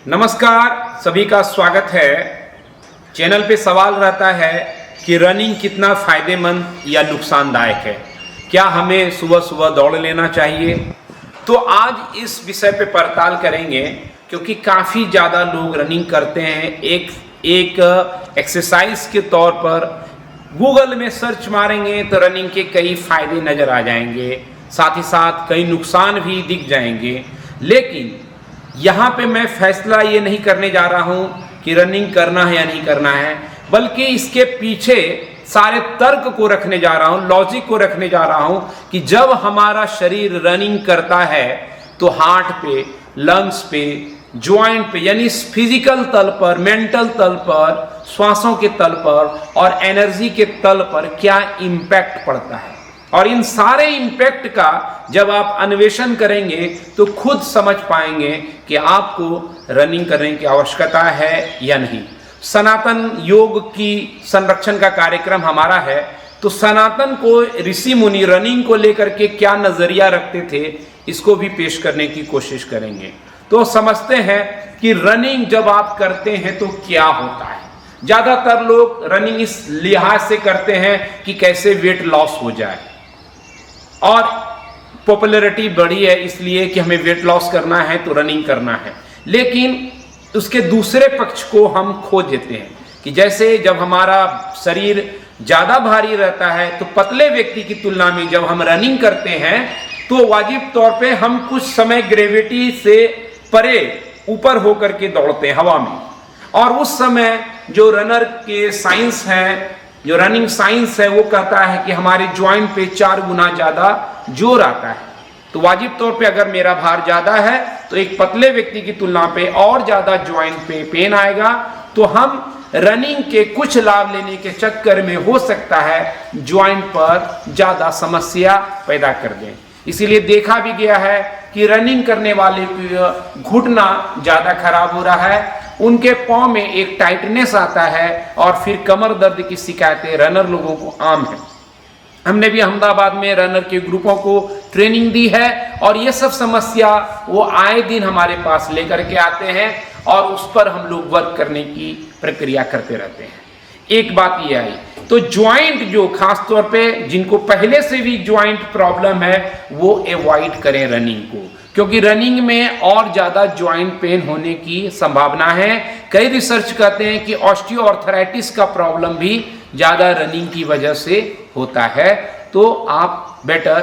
नमस्कार, सभी का स्वागत है। चैनल पे सवाल रहता है कि रनिंग कितना फायदेमंद या नुकसानदायक है, क्या हमें सुबह सुबह दौड़ लेना चाहिए। तो आज इस विषय पे पड़ताल करेंगे, क्योंकि काफ़ी ज़्यादा लोग रनिंग करते हैं। एक एक्सरसाइज के तौर पर गूगल में सर्च मारेंगे तो रनिंग के कई फायदे नज़र आ जाएंगे, साथ ही साथ कई नुकसान भी दिख जाएंगे। लेकिन यहाँ पे मैं फैसला ये नहीं करने जा रहा हूँ कि रनिंग करना है या नहीं करना है, बल्कि इसके पीछे सारे तर्क को रखने जा रहा हूँ, लॉजिक को रखने जा रहा हूँ कि जब हमारा शरीर रनिंग करता है तो हार्ट पे, लंग्स पे, ज्वाइंट पे, यानी फिजिकल तल पर, मेंटल तल पर, श्वासों के तल पर और एनर्जी के तल पर क्या इम्पैक्ट पड़ता है। और इन सारे इम्पैक्ट का जब आप अन्वेषण करेंगे तो खुद समझ पाएंगे कि आपको रनिंग करने की आवश्यकता है या नहीं। सनातन योग की संरक्षण का कार्यक्रम हमारा है, तो सनातन को ऋषि मुनि रनिंग को लेकर के क्या नजरिया रखते थे, इसको भी पेश करने की कोशिश करेंगे। तो समझते हैं कि रनिंग जब आप करते हैं तो क्या होता है। ज्यादातर लोग रनिंग इस लिहाज से करते हैं कि कैसे वेट लॉस हो जाए, और पॉपुलैरिटी बढ़ी है इसलिए कि हमें वेट लॉस करना है तो रनिंग करना है। लेकिन उसके दूसरे पक्ष को हम खो देते हैं कि जैसे जब हमारा शरीर ज़्यादा भारी रहता है तो पतले व्यक्ति की तुलना में जब हम रनिंग करते हैं तो वाजिब तौर पे हम कुछ समय ग्रेविटी से परे ऊपर होकर के दौड़ते हैं हवा में, और उस समय जो रनर के साइंस है, जो रनिंग साइंस है, वो कहता है कि हमारे ज्वाइंट पे 4 गुना ज़्यादा जोर आता है। तो वाजिब तौर पे अगर मेरा भार ज़्यादा है तो एक पतले व्यक्ति की तुलना पे और ज़्यादा ज्वाइंट पे पेन आएगा। तो हम रनिंग के कुछ लाभ लेने के चक्कर में हो सकता है ज्वाइंट पर ज़्यादा समस्या पैदा कर दें। इसीलिए देखा भी गया है कि रनिंग करने वाले की घुटना ज़्यादा खराब हो रहा है, उनके पाँव में एक टाइटनेस आता है और फिर कमर दर्द की शिकायतें रनर लोगों को आम है। हमने भी अहमदाबाद में रनर के ग्रुपों को ट्रेनिंग दी है और ये सब समस्या वो आए दिन हमारे पास लेकर के आते हैं और उस पर हम लोग वर्क करने की प्रक्रिया करते रहते हैं। एक बात ये आई तो ज्वाइंट जो खास तौर पे जिनको पहले से भी ज्वाइंट प्रॉब्लम है वो अवॉइड करें रनिंग को, क्योंकि रनिंग में और ज्यादा ज्वाइंट पेन होने की संभावना है। कई रिसर्च कहते हैं कि ऑस्टियोआर्थराइटिस का प्रॉब्लम भी ज्यादा रनिंग की वजह से होता है। तो आप बेटर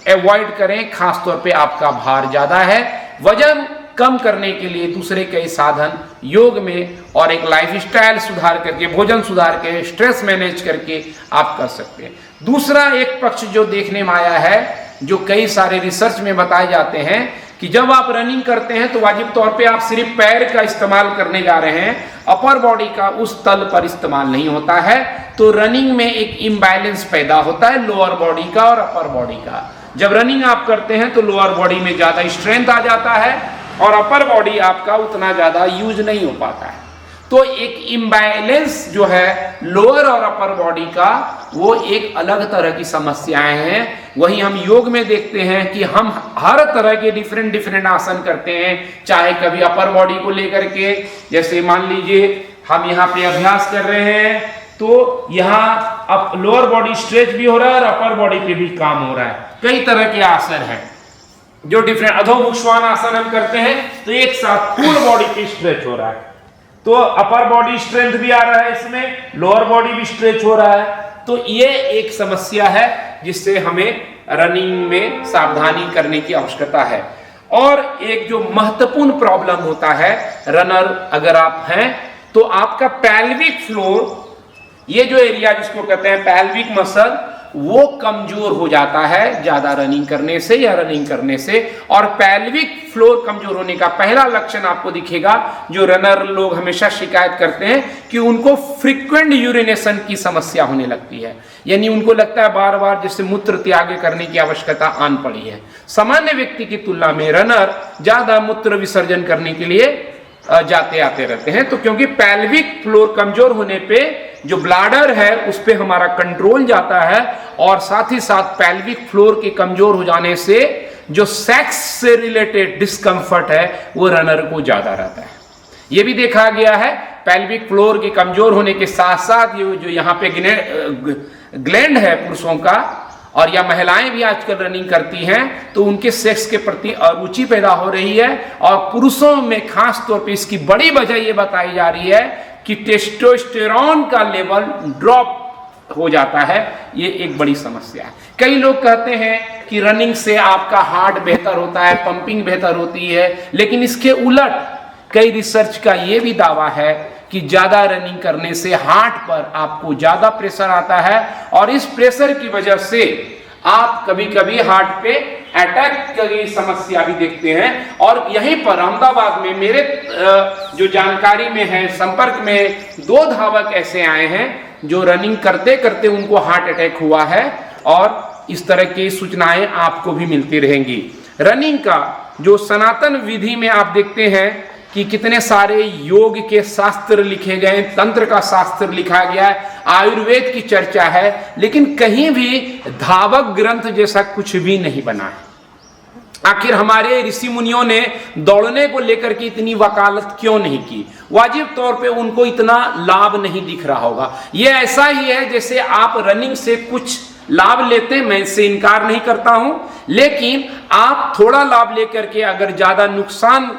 अवॉइड करें, खास तौर पे आपका भार ज्यादा है। वजन कम करने के लिए दूसरे कई साधन योग में और एक लाइफस्टाइल सुधार करके, भोजन सुधार के, स्ट्रेस मैनेज करके आप कर सकते हैं। दूसरा एक पक्ष जो देखने में आया है, जो कई सारे रिसर्च में बताए जाते हैं कि जब आप रनिंग करते हैं तो वाजिब तौर पे आप सिर्फ पैर का इस्तेमाल करने जा रहे हैं, अपर बॉडी का उस तल पर इस्तेमाल नहीं होता है। तो रनिंग में एक इम्बैलेंस पैदा होता है लोअर बॉडी का और अपर बॉडी का। जब रनिंग आप करते हैं तो लोअर बॉडी में ज्यादा स्ट्रेंथ आ जाता है और अपर बॉडी आपका उतना ज्यादा यूज नहीं हो पाता है। तो एक इम्बैलेंस जो है लोअर और अपर बॉडी का, वो एक अलग तरह की समस्याएं हैं। वहीं हम योग में देखते हैं कि हम हर तरह के डिफरेंट आसन करते हैं, चाहे कभी अपर बॉडी को लेकर के, जैसे मान लीजिए हम यहाँ पे अभ्यास कर रहे हैं तो यहाँ अब लोअर बॉडी स्ट्रेच भी हो रहा है और अपर बॉडी पे भी काम हो रहा है। कई तरह के आसन हैं जो डिफरेंट, अधोमुख श्वान आसन हम करते हैं तो एक साथ फुल बॉडी पे स्ट्रेच हो रहा है, तो अपर बॉडी स्ट्रेंथ भी आ रहा है, इसमें लोअर बॉडी भी स्ट्रेच हो रहा है। तो ये एक समस्या है जिससे हमें रनिंग में सावधानी करने की आवश्यकता है। और एक जो महत्वपूर्ण प्रॉब्लम होता है रनर अगर आप हैं तो आपका पैल्विक फ्लोर, ये जो एरिया जिसको कहते हैं पैल्विक मसल, वो कमजोर हो जाता है ज्यादा रनिंग करने से या रनिंग करने से। और पैल्विक फ्लोर कमजोर होने का पहला लक्षण आपको दिखेगा, जो रनर लोग हमेशा शिकायत करते हैं कि उनको फ्रीक्वेंट यूरिनेशन की समस्या होने लगती है, यानी उनको लगता है बार बार जैसे मूत्र त्याग करने की आवश्यकता आन पड़ी है। सामान्य व्यक्ति की तुलना में रनर ज्यादा मूत्र विसर्जन करने के लिए जाते आते रहते हैं। तो क्योंकि पैल्विक फ्लोर कमजोर होने पे जो ब्लाडर है उस पे हमारा कंट्रोल जाता है, और साथ ही साथ पैल्विक फ्लोर के कमजोर हो जाने से जो सेक्स से रिलेटेड डिस्कम्फर्ट है वो रनर को ज्यादा रहता है। ये भी देखा गया है पेल्विक फ्लोर के कमजोर होने के साथ साथ ये जो यहाँ पे ग्लैंड है पुरुषों का, और या महिलाएं भी आजकल रनिंग करती हैं तो उनके सेक्स के प्रति अरुचि पैदा हो रही है, और पुरुषों में खास तौर पे इसकी बड़ी वजह ये बताई जा रही है कि टेस्टोस्टेरोन का लेवल ड्रॉप हो जाता है। ये एक बड़ी समस्या है। कई लोग कहते हैं कि रनिंग से आपका हार्ट बेहतर होता है, पंपिंग बेहतर होती है, लेकिन इसके उलट कई रिसर्च का ये भी दावा है कि ज्यादा रनिंग करने से हार्ट पर आपको ज्यादा प्रेशर आता है, और इस प्रेशर की वजह से आप कभी कभी हार्ट पे अटैक की समस्या भी देखते हैं। और यहीं पर अहमदाबाद में मेरे जो जानकारी में है, संपर्क में 2 धावक ऐसे आए हैं जो रनिंग करते करते उनको हार्ट अटैक हुआ है, और इस तरह की सूचनाएं आपको भी मिलती रहेंगी। रनिंग का जो सनातन विधि में आप देखते हैं कि कितने सारे योग के शास्त्र लिखे गए, तंत्र का शास्त्र लिखा गया है, आयुर्वेद की चर्चा है, लेकिन कहीं भी धावक ग्रंथ जैसा कुछ भी नहीं बना है। आखिर हमारे ऋषि मुनियों ने दौड़ने को लेकर के इतनी वकालत क्यों नहीं की? वाजिब तौर पे उनको इतना लाभ नहीं दिख रहा होगा। ये ऐसा ही है जैसे आप रनिंग से कुछ लाभ लेते हैं, मैं इससे इनकार नहीं करता हूं, लेकिन आप थोड़ा लाभ लेकर के अगर ज्यादा नुकसान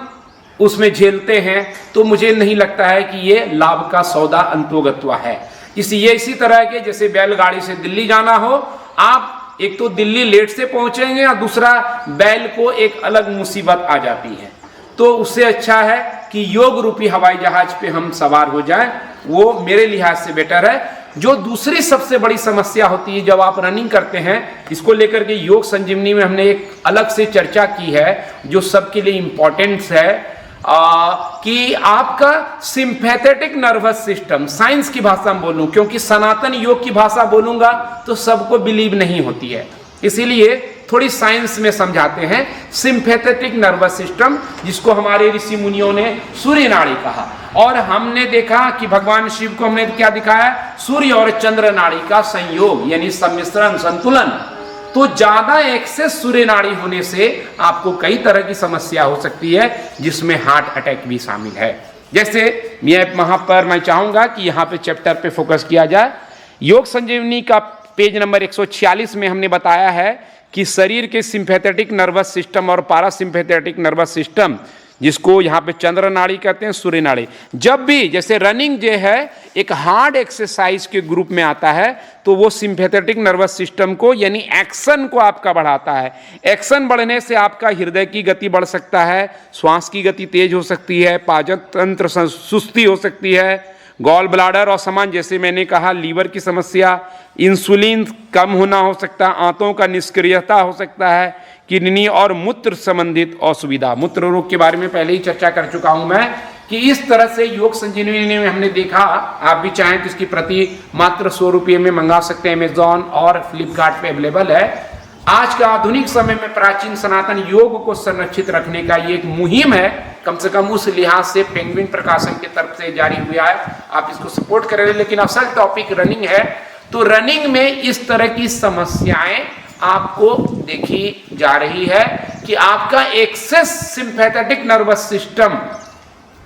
उसमें झेलते हैं तो मुझे नहीं लगता है कि ये लाभ का सौदा अंतोगत्वा है। इसी तरह के जैसे बैलगाड़ी से दिल्ली जाना हो, आप एक तो दिल्ली लेट से पहुंचेंगे और दूसरा बैल को एक अलग मुसीबत आ जाती है। तो उससे अच्छा है कि योग रूपी हवाई जहाज पे हम सवार हो जाएं, वो मेरे लिहाज से बेटर है। जो दूसरी सबसे बड़ी समस्या होती है जब आप रनिंग करते हैं, इसको लेकर के योग संजीवनी में हमने एक अलग से चर्चा की है जो सबके लिए इंपॉर्टेंट है, कि आपका सिंपैथेटिक नर्वस सिस्टम, साइंस की भाषा में बोलूं क्योंकि सनातन योग की भाषा बोलूंगा तो सबको बिलीव नहीं होती है, इसीलिए थोड़ी साइंस में समझाते हैं। सिंपैथेटिक नर्वस सिस्टम, जिसको हमारे ऋषि मुनियों ने सूर्य नाड़ी कहा, और हमने देखा कि भगवान शिव को हमने क्या दिखाया, सूर्य और चंद्र नाड़ी का संयोग यानी सम्मिश्रण, संतुलन। तो ज्यादा एक्सेस सूर्य नाड़ी होने से आपको कई तरह की समस्या हो सकती है, जिसमें हार्ट अटैक भी शामिल है। जैसे वहां पर मैं चाहूंगा कि यहाँ पे चैप्टर पे फोकस किया जाए। योग संजीवनी का पेज नंबर 146 में हमने बताया है कि शरीर के सिंपैथेटिक नर्वस सिस्टम और पारासिम्पैथेटिक नर्वस सिस्टम, जिसको यहाँ पे चंद्र नाड़ी कहते हैं, सूर्य नाड़ी, जब भी जैसे रनिंग जो है एक हार्ड एक्सरसाइज के ग्रुप में आता है तो वो सिंपैथेटिक नर्वस सिस्टम को यानी एक्शन को आपका बढ़ाता है। एक्शन बढ़ने से आपका हृदय की गति बढ़ सकता है, श्वास की गति तेज हो सकती है, पाचन तंत्र सुस्ती हो सकती है, गॉल ब्लाडर और समान जैसे मैंने कहा लीवर की समस्या, इंसुलिन कम होना हो सकता है, आंतों का निष्क्रियता हो सकता है, किडनी और मूत्र संबंधित असुविधा, मूत्र रोग के बारे में पहले ही चर्चा कर चुका हूं मैं कि इस तरह से योग संजीवनी में हमने देखा। आप भी चाहें तो इसकी प्रति मात्र 100 रुपये में मंगा सकते हैं, अमेजॉन और फ्लिपकार्ट पे अवेलेबल है। आज का आधुनिक समय में प्राचीन सनातन योग को संरक्षित रखने का ये एक मुहिम है, कम से कम उस लिहाज से पेंगुइन प्रकाशन की तरफ से जारी हुआ है, आप इसको सपोर्ट करें। लेकिन असल टॉपिक रनिंग है, तो रनिंग में इस तरह की समस्याएं आपको देखी जा रही है कि आपका एक्सेस सिंपैथेटिक नर्वस सिस्टम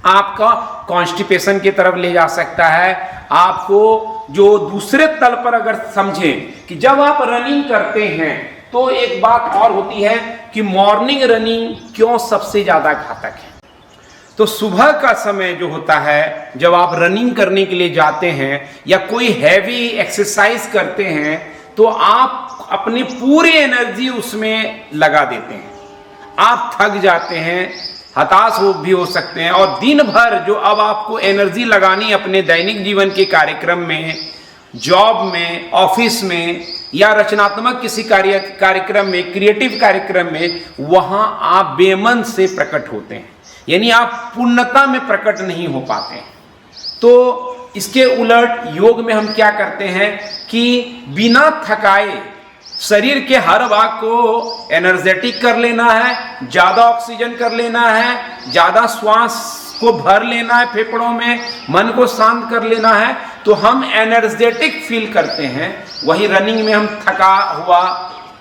आपका कॉन्स्टिपेशन की तरफ ले जा सकता है। आपको जो दूसरे तल पर अगर समझें कि जब आप रनिंग करते हैं तो एक बात और होती है कि मॉर्निंग रनिंग क्यों सबसे ज्यादा घातक है। तो सुबह का समय जो होता है जब आप रनिंग करने के लिए जाते हैं या कोई हैवी एक्सरसाइज करते हैं तो आप अपनी पूरी एनर्जी उसमें लगा देते हैं, आप थक जाते हैं, हताश भी हो सकते हैं, और दिन भर जो अब आपको एनर्जी लगानी अपने दैनिक जीवन के कार्यक्रम में, जॉब में, ऑफिस में या रचनात्मक किसी कार्यक्रम में, क्रिएटिव कार्यक्रम में, वहां आप बेमन से प्रकट होते हैं, यानी आप पूर्णता में प्रकट नहीं हो पाते हैं। तो इसके उलट योग में हम क्या करते हैं कि बिना थकाए शरीर के हर भाग को एनर्जेटिक कर लेना है, ज्यादा ऑक्सीजन कर लेना है, ज्यादा श्वास को भर लेना है फेफड़ों में, मन को शांत कर लेना है, तो हम एनर्जेटिक फील करते हैं। वही रनिंग में हम थका हुआ,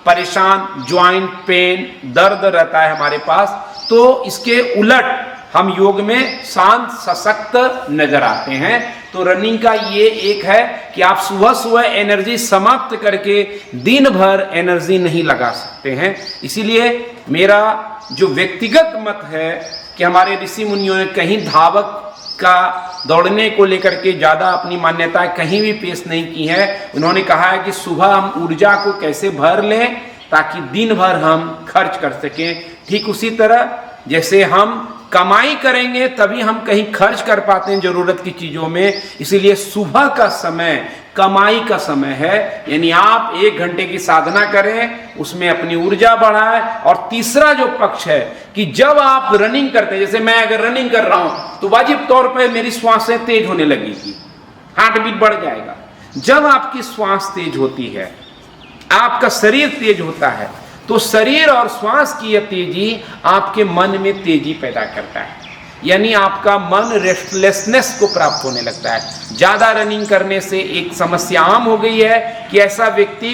परेशान, ज्वाइंट पेन, दर्द रहता है हमारे पास। तो इसके उलट हम योग में शांत सशक्त नजर आते हैं। तो रनिंग का ये एक है कि आप सुबह सुबह एनर्जी समाप्त करके दिन भर एनर्जी नहीं लगा सकते हैं। इसीलिए मेरा जो व्यक्तिगत मत है कि हमारे ऋषि मुनियों ने कहीं धावक का दौड़ने को लेकर के ज़्यादा अपनी मान्यताएं कहीं भी पेश नहीं की है। उन्होंने कहा है कि सुबह हम ऊर्जा को कैसे भर लें ताकि दिन भर हम खर्च कर सकें। ठीक उसी तरह जैसे हम कमाई करेंगे तभी हम कहीं खर्च कर पाते हैं ज़रूरत की चीज़ों में। इसीलिए सुबह का समय कमाई का समय है, यानी आप 1 घंटे की साधना करें, उसमें अपनी ऊर्जा बढ़ाएं। और तीसरा जो पक्ष है कि जब आप रनिंग करते हैं, जैसे मैं अगर रनिंग कर रहा हूं तो वाजिब तौर पर मेरी श्वासें तेज होने लगेगी, हार्ट बीट बढ़ जाएगा। जब आपकी श्वास तेज होती है, आपका शरीर तेज होता है, तो शरीर और श्वास की यह तेजी आपके मन में तेजी पैदा करता है, यानी आपका मन रेस्टलेसनेस को प्राप्त होने लगता है। ज़्यादा रनिंग करने से एक समस्या आम हो गई है कि ऐसा व्यक्ति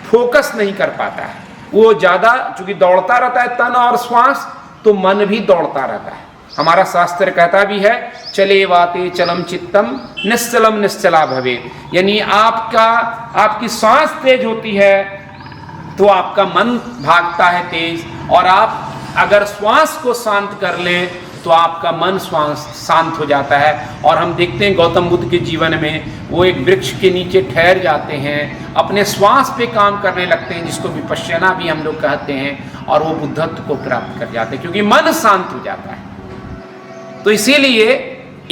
फोकस नहीं कर पाता है। वो ज़्यादा चूंकि दौड़ता रहता है तन और श्वास, तो मन भी दौड़ता रहता है। हमारा शास्त्र कहता भी है चले वाते चलम चित्तम निश्चलम निश्चला भवे, यानी आपकी सांस तेज होती है तो आपका मन भागता है तेज, और आप अगर श्वास को शांत कर लें तो आपका मन श्वास शांत हो जाता है। और हम देखते हैं गौतम बुद्ध के जीवन में वो एक वृक्ष के नीचे ठहर जाते हैं, अपने श्वास पे काम करने लगते हैं, जिसको विपश्यना भी हम लोग कहते हैं, और वो बुद्धत्व को प्राप्त कर जाते हैं क्योंकि मन शांत हो जाता है। तो इसीलिए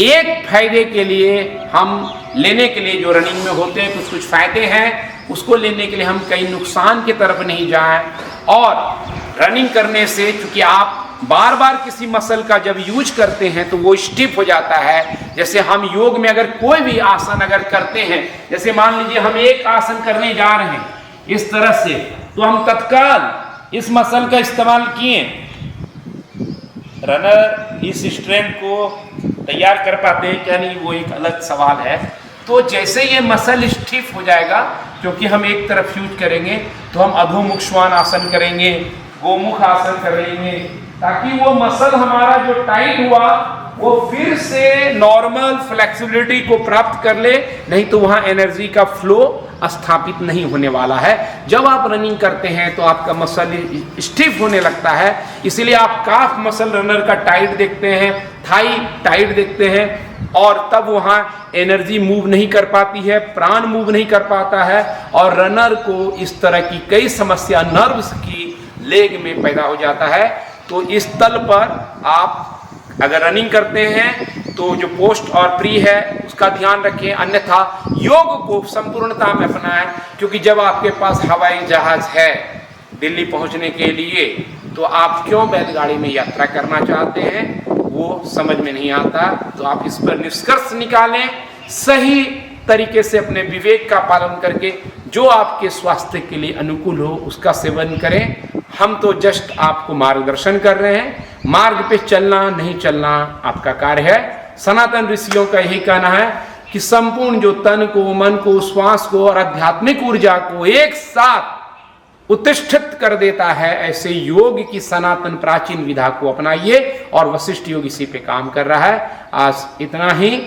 एक फायदे के लिए हम लेने के लिए जो रनिंग में होते हैं कुछ फायदे हैं, उसको लेने के लिए हम कहीं नुकसान की तरफ नहीं जाएं। और रनिंग करने से चूंकि आप बार बार किसी मसल का जब यूज करते हैं तो वो स्टिफ हो जाता है। जैसे हम योग में अगर कोई भी आसन अगर करते हैं, जैसे मान लीजिए हम एक आसन करने जा रहे हैं इस तरह से, तो हम तत्काल इस मसल का इस्तेमाल किए, रनर इस स्ट्रेंथ को तैयार कर पाते हैं क्या नहीं, वो एक अलग सवाल है। तो जैसे ये मसल स्टिफ हो जाएगा, क्योंकि हम एक तरफ यूज करेंगे, तो हम अधोमुख श्वान आसन करेंगे, गोमुख आसन करेंगे, ताकि वो मसल हमारा जो टाइट हुआ वो फिर से नॉर्मल फ्लेक्सिबिलिटी को प्राप्त कर ले, नहीं तो वहाँ एनर्जी का फ्लो स्थापित नहीं होने वाला है। जब आप रनिंग करते हैं तो आपका मसल स्टिफ होने लगता है, इसीलिए आप काफ मसल रनर का टाइट देखते हैं, थाई टाइट देखते हैं, और तब वहाँ एनर्जी मूव नहीं कर पाती है, प्राण मूव नहीं कर पाता है, और रनर को इस तरह की कई समस्या नर्व्स की लेग में पैदा हो जाता है। तो इस तल पर आप अगर रनिंग करते हैं तो जो पोस्ट और प्री है उसका ध्यान रखें, अन्यथा योग को संपूर्णता में अपनाएं। क्योंकि जब आपके पास हवाई जहाज है दिल्ली पहुंचने के लिए, तो आप क्यों बैलगाड़ी में यात्रा करना चाहते हैं वो समझ में नहीं आता। तो आप इस पर निष्कर्ष निकालें, सही तरीके से अपने विवेक का पालन करके जो आपके स्वास्थ्य के लिए अनुकूल हो उसका सेवन करें। हम तो जस्ट आपको मार्गदर्शन कर रहे हैं, मार्ग पे चलना नहीं चलना आपका कार्य है। सनातन ऋषियों का यही कहना है कि संपूर्ण जो तन को, मन को, श्वास को और आध्यात्मिक ऊर्जा को एक साथ उत्तिष्ठित कर देता है, ऐसे योग की सनातन प्राचीन विधा को अपनाइए। और वशिष्ठ योग इसी पे काम कर रहा है। आज इतना ही।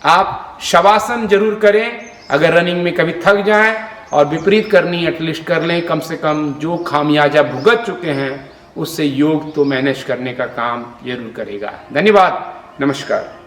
आप शवासन जरूर करें, अगर रनिंग में कभी थक जाएं और विपरीत करनी एटलीस्ट कर लें, कम से कम जो खामियाजा भुगत चुके हैं उससे योग तो मैनेज करने का काम जरूर करेगा। धन्यवाद, नमस्कार।